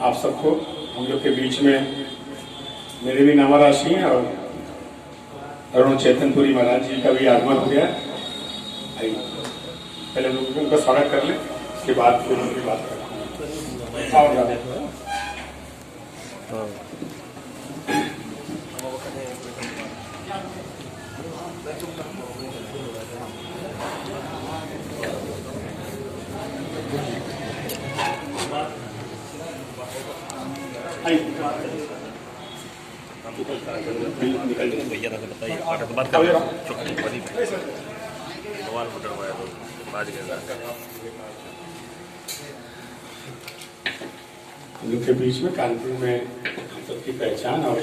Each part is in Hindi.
आप सबको। हम लोग के बीच में मेरे भी नामा राशि हैं और अरुण चेतनपुरी महाराज जी का भी आगमन हो गया। आइए पहले हम लोग उनका स्वागत कर लें, उसके बाद फिर उनकी बात करें। भैया बताइए बात कर सवाल उठवाया तो बाज गया। लोग के बीच में कानपुर में सबकी पहचान और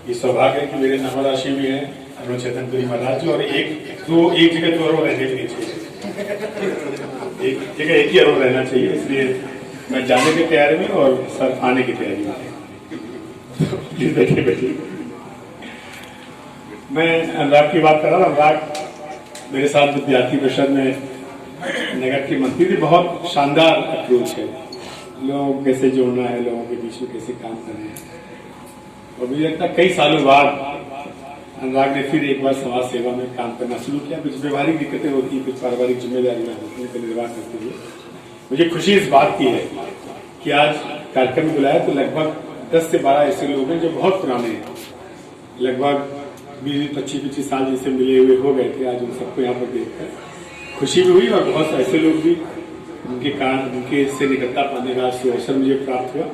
ये सौभाग्य है कि मेरे नामा राशि भी है अरुण चेतनपुरी महाराज जी, और एक जगह तो अरुण रहने भी नहीं चाहिए, एक जगह एक ही अरुण रहना चाहिए। इसलिए मैं जाने की तैयारी में और सर आने की तैयारी में। बैठिए। मैं अनुराग की बात कर रहा था। अनुराग मेरे साथ विद्यार्थी परिषद में नगर की मंत्री थी। बहुत शानदार अप्रोच है, लोगों को कैसे जोड़ना है, लोगों के बीच में कैसे काम करना है। और मुझे लगता है कई सालों बाद अनुराग ने फिर एक बार समाज सेवा में काम करना शुरू किया। कुछ व्यवहारिक दिक्कतें होती हैं, कुछ पारिवारिक जिम्मेदारियां होती हैं, तो निर्वाह करते हुए मुझे खुशी इस बात की है कि आज कार्यक्रम में बुलाया तो लगभग 10 से 12 ऐसे लोग हैं जो बहुत पुराने हैं, लगभग 20-25 साल जिनसे मिले हुए हो गए थे। आज उन सबको यहाँ पर देखकर खुशी भी हुई और बहुत ऐसे लोग भी उनके कारण उनके से निकटता पाने का अवसर मुझे प्राप्त हुआ।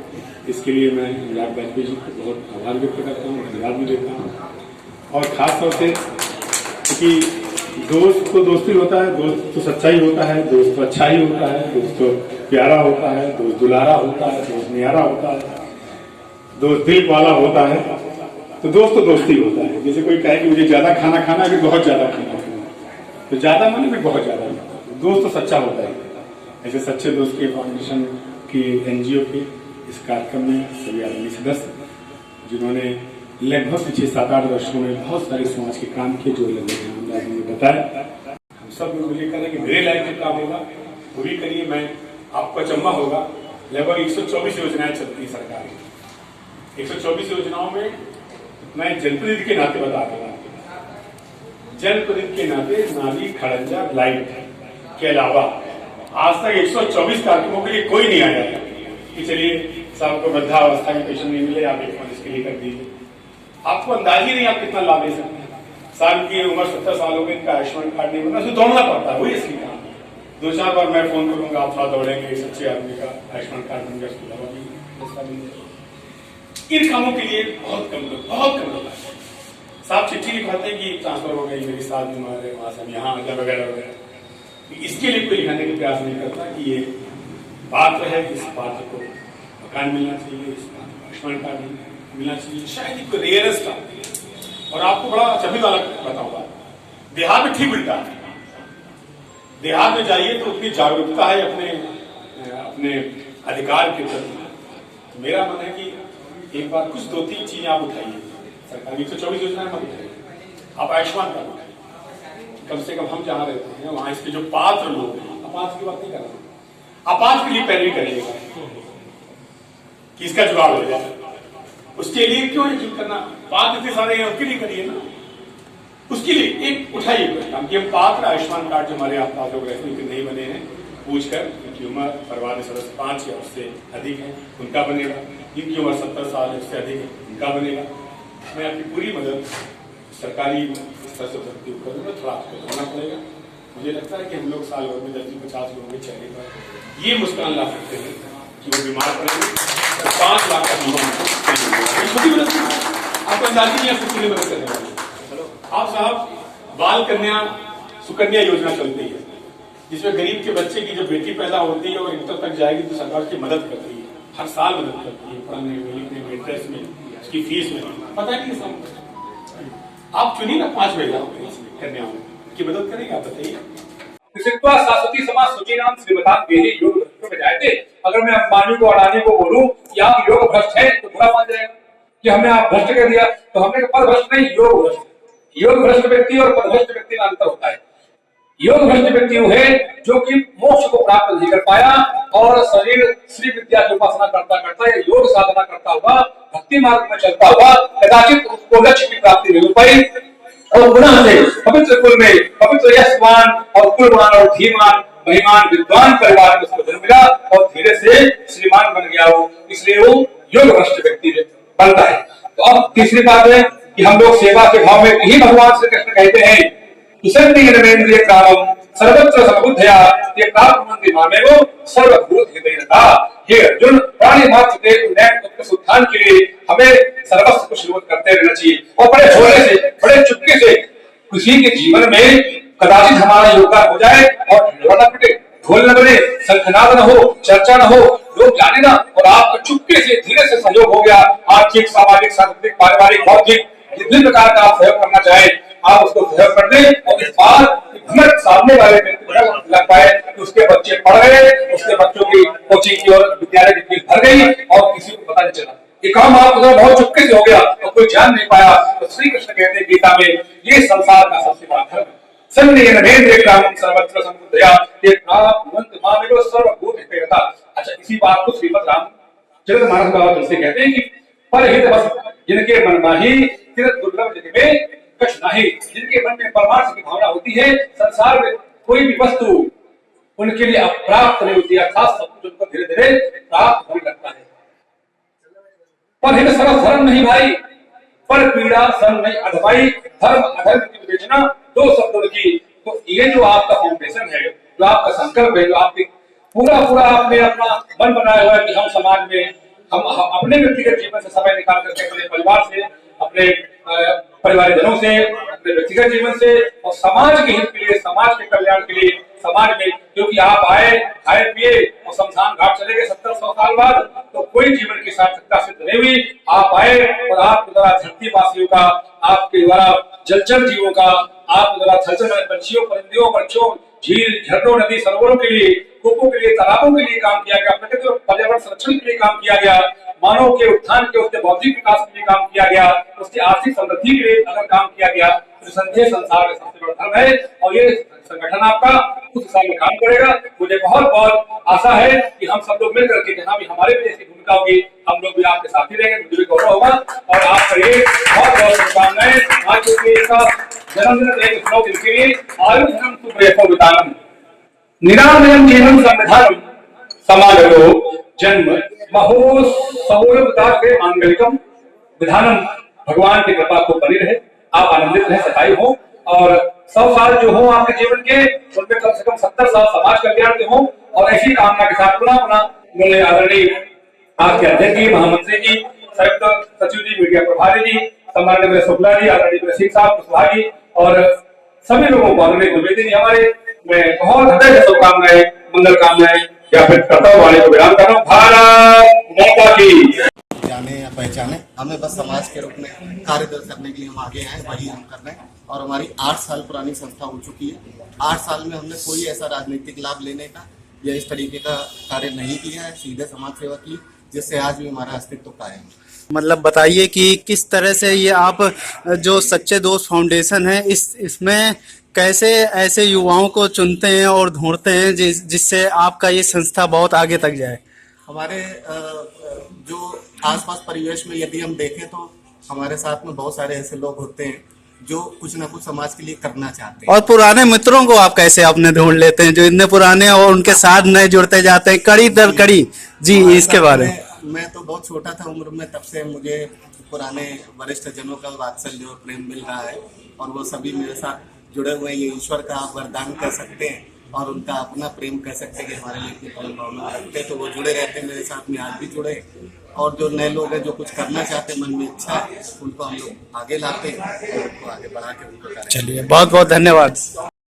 इसके लिए मैं अनुराग वाजपेयी जी को बहुत आभार व्यक्त करता हूँ, धन्यवाद भी देता हूँ। और खास तौर से क्योंकि दोस्त तो दोस्ती होता है, दोस्त तो सच्चाई होता है, दोस्त तो अच्छा ही होता है, दोस्त तो प्यारा होता है, दोस्त दुलारा होता है, दोस्त नियारा होता है, दोस्त दिल वाला होता है। तो दोस्ती होता है। जैसे कोई कहे कि मुझे ज्यादा खाना खाना है, बहुत ज्यादा खाना खाना, तो ज्यादा माने भी बहुत ज्यादा। दोस्त तो सच्चा होता है। ऐसे सच्चे दोस्त के फाउंडेशन की एनजीओ के इस कार्यक्रम में सभी आदमी सदस्य जिन्होंने लगभग पिछले 7-8 वर्षों में बहुत सारे समाज के काम किए, जो लगभग बताया। हम सब लोग मिलकर करें कि मेरे लायक जो काम होगा वो भी करिए। मैं आपको अचंभा होगा, लगभग 124 योजनाएं चलती है सरकार की। 124 योजनाओं में मैं जनप्रतिनिधि के नाते बता दूंगा, जनप्रतिनिधि के नाते नाली खड़ंजा लाइट के अलावा आज तक 124 कार्यक्रमों के लिए कोई नहीं आया कि चलिए साहब को वृद्धावस्था के पेशेंट नहीं मिले, आप एक फंड इसके लिए कर दीजिए। आपको अंदाज ही नहीं आप कितना लाभ ले सकते हैं। साल की उम्र 70 साल हो गई, इनका आयुष्मान कार्ड नहीं बना, दौड़ना पड़ता है, वही असली काम। 2-4 बार मैं फोन करूंगा, आप साथ दौड़ेंगे, सच्चे आदमी का आयुष्मान कार्ड बन गया, उसके अलावा भी इन कामों के लिए बहुत कम लोग साहब चिट्ठी लिखवाते हैं कि ट्रांसफर हो गई, मेरी साथ बीमार है, वहां से हम यहाँ वगैरह वगैरह। इसके लिए कोई लिखाने का प्रयास नहीं करता कि ये पात्र है, इस पात्र को मकान मिलना चाहिए, इस पात्र को आयुष्मान कार्ड मिलना चाहिए। शायद कोई रेयरेस्ट काम। और आपको बड़ा चबी वाला बताऊंगा, देहात में ठीक मिलता है। देहात में जाइए तो उतनी जागरूकता है अपने अधिकार के प्रति। मेरा मन है कि एक बार कुछ 2-3 चीजें आप उठाइए। सरकार 124 योजनाएं मत उठाइए, आप आयुष्मान कार्ड उठाइए। कम से कम हम जहां रहते हैं वहां इसके जो पात्र लोग हैं, अपात्र की बात नहीं कर रहा, अपात्र के लिए पैरवी करिएगा कि इसका जुगाड़ हो जाए। उसके लिए क्यों यकीन करना, पात्र इतने सारे हैं, उसके लिए करिए ना। उसके लिए एक उठाइए काम कि हम पात्र आयुष्मान कार्ड जो हमारे आप लोग रहते हैं नहीं बने हैं, पूछकर उनकी उम्र परिवार में सदस्य 5 या उससे अधिक है उनका बनेगा, जिनकी उम्र 70 साल है उससे अधिक है उनका बनेगा। मैं आपकी पूरी मदद सरकारी स्तर से करूँगा, थोड़ा आपको होना पड़ेगा। मुझे लगता है कि हम लोग साल भर में 10-50 लोगों के चेहरे पर ये मुस्कान ला सकते हैं कि वो बीमार पड़ेंगे। 5 लाख का बीमा छोटी मदद आपको अंदाजी नहीं, आपको पूरी मदद करने वाली। आप साहब बाल कन्या सुकन्या योजना चलती है, जिसमें गरीब के बच्चे की जब बेटी पैदा होती है और इंटर तक जाएगी तो सरकार उसकी मदद करती है, हर साल मदद करती है, पढ़ने में, लिखने में, ड्रेस में, उसकी फीस में। पता नहीं सब आप चुनिए ना 5 महिलाओं कन्याओं की मदद करेंगे, आप बताइए। शाश्वती समाज सुचीनाम श्रीमतान देहे योग भ्रष्ट में जाते। अगर मैं अंबानी को अडानी को बोलूं कि आप योग भ्रष्ट हैं तो बुरा मान जाएगा कि हमने आप भ्रष्ट कर दिया। तो हमने पद भ्रष्ट नहीं, योग भ्रष्ट। योग भ्रष्ट व्यक्ति और पद भ्रष्ट व्यक्ति में अंतर होता है। योग भ्रष्ट व्यक्ति वो है जो कि मोक्ष को प्राप्त नहीं कर पाया और शरीर श्री विद्या की उपासना करता करता या योग साधना करता हुआ भक्ति मार्ग में चलता हुआ कदाचित उसको लक्ष्य की प्राप्ति नहीं हो पाई और पुनः से पवित्र कुल में पवित्र यशवान और कुलवान और धीमान महिमान विद्वान परिवार में उसको जन्म मिला और धीरे से श्रीमान बन गया हो, इसलिए वो योग भ्रष्ट व्यक्ति बनता है। तो अब तीसरी बात है कि हम लोग सेवा के भाव में ही भगवान श्री कृष्ण कहते हैं नरेंद्रिय कामम सर्वत्र समबुद्धया ये प्राप्त मंदिर मामे वो सर्वभूत हृदयता। हे अर्जुन, प्राणी मात्र के उन्नयन उत्कृष्ट उत्थान के लिए हमें सर्वस्व को शुरू करते रहना चाहिए और बड़े भोले से बड़े चुपके से किसी के जीवन में कदाचित हमारा योगदान हो जाए और ढोल न पिटे, ढोल न बने, शंखनाद न हो, चर्चा न हो, लोग जाने ना और आपका चुपके से धीरे से सहयोग हो गया, आर्थिक सामाजिक सांस्कृतिक पारिवारिक भौतिक जिस प्रकार का आप सहयोग करना चाहे आप उसको सहयोग कर दें और इस बार घमंड सामने वाले व्यक्ति को लग पाए कि उसके बच्चे पढ़ गए, उसके बच्चों की कोचिंग की और विद्यालय की फीस भर गई और किसी को पता नहीं चला। ये काम आप बहुत चुपके से हो गया और कोई जान नहीं पाया। तो श्री कृष्ण कहते हैं गीता में ये संसार का सबसे बड़ा धर्म है। अच्छा, इसी बात को श्रीमद रामचरितमानस बाबा तुलसी कहते हैं कि परहित बस जिनके मन माही तीर्थ दुर्लभ जग में कछ नहीं, जिनके मन में परमार्थ की भावना होती है संसार में कोई भी वस्तु उनके लिए अप्राप्त नहीं होती, अर्थात सब कुछ उनको धीरे धीरे प्राप्त होने लगता है। परहित सर्व धर्म नहीं भाई, पर पीड़ा सर्व नहीं अधभाई, धर्म अधर्म की विवेचना दो शब्दों की। तो ये जो आपका फाउंडेशन है, जो आपका संकल्प है, जो आपके पूरा आपने अपना मन बनाया हुआ है कि हम समाज में हम अपने व्यक्तिगत जीवन से समय निकाल करके अपने परिवार से, अपने परिवारजनों से, अपने व्यक्तिगत जीवन से और समाज के हित के लिए, समाज के कल्याण के लिए, समाज में क्योंकि आप आए खाए पिए और शमशान घाट चले गए 70-100 साल बाद, तो कोई जीवन की सार्थकता सिद्ध नहीं हुई। आप आए और आपके द्वारा धरती वासियों का, आपके द्वारा जलचर जीवों का, आपके द्वारा थलचर पंछियों परिंदियों पक्षियों झील झरनों नदी सरोवरों के लिए, कूपों के लिए, तालाबों के लिए काम किया गया, प्रकृति और पर्यावरण संरक्षण के लिए काम किया गया, मानव के उत्थान के उसके बौद्धिक विकास के लिए काम किया गया, उसकी आर्थिक समृद्धि के लिए अगर काम किया गया तो संदेश संसार का सबसे बड़ा धर्म है और ये संगठन आपका कुछ साल में काम करेगा। मुझे बहुत आशा है कि हम सब लोग मिलकर के जहाँ भी हमारे भी जैसी भूमिका होगी हम लोग भी आपके साथ ही रहेंगे, मुझे भी गौरव होगा और आप करिए बहुत शुभकामनाएं। आज का जन्मदिन एक दिन के लिए आयुष्मान सुखरेखो वितानम निरामयम जीवन संविधानम समागतो जन्म महोत्सवोदाते मांगलिकम विधानम। भगवान की कृपा को बनी रहे, आप आनंदित रहे, सदाई हो और 100 साल जो हो आपके जीवन के उनमें कम से कम 70 साल समाज कल्याण के हो और ऐसी कामना के साथ पुनः मेरे आदरणीय आपके अध्यक्ष जी, महामंत्री जी, संयुक्त सचिव जी, मीडिया प्रभारी जी, सम्माननीय मेरे शुक्ला जी, आदरणीय सिंह साहब कुशवाहा जी और सभी लोगों को आदरणीय द्विवेदी जी हमारे मैं बहुत हृदय से शुभकामनाएं मंगल कामनाएं ज्ञापित करता हूँ। वाणी को विराम कर रहा हूँ। भारत माता की जाने या पहचाने, हमें बस समाज के रूप में कार्य करने के लिए हम आगे आए, वही हम कर रहे हैं और हमारी 8 साल पुरानी संस्था हो चुकी है। 8 साल में हमने कोई ऐसा राजनीतिक लाभ लेने का या इस तरीके का कार्य नहीं किया है, सीधे समाज सेवा की, जिससे आज भी हमारा अस्तित्व कायम है। मतलब बताइए कि किस तरह से ये आप जो सच्चे दोस्त फाउंडेशन है इसमें कैसे ऐसे युवाओं को चुनते हैं और ढूंढते हैं जिससे आपका ये संस्था बहुत आगे तक जाए। हमारे जो आसपास परिवेश में यदि हम देखें तो हमारे साथ में बहुत सारे ऐसे लोग होते हैं जो कुछ ना कुछ समाज के लिए करना चाहते हैं। और पुराने मित्रों को आप कैसे अपने ढूंढ लेते हैं जो इतने पुराने और उनके साथ नए जुड़ते जाते हैं कड़ी दर कड़ी? जी, इसके बारे में। मैं तो बहुत छोटा था उम्र में, तब से मुझे पुराने वरिष्ठ जनों का वात्सल्य और प्रेम मिल रहा है और वो सभी मेरे साथ जुड़े हुए हैं। ये ईश्वर का आप वरदान कर सकते हैं और उनका अपना प्रेम कह सकते हैं कि हमारे लिए इतनी प्रेम भावना रखते हैं, तो वो जुड़े रहते हैं मेरे साथ में, आज भी जुड़े। और जो नए लोग हैं जो कुछ करना चाहते हैं, मन में इच्छा है, उनको हम लोग आगे लाते हैं और उनको आगे बढ़ा के उनको। चलिए, बहुत बहुत धन्यवाद।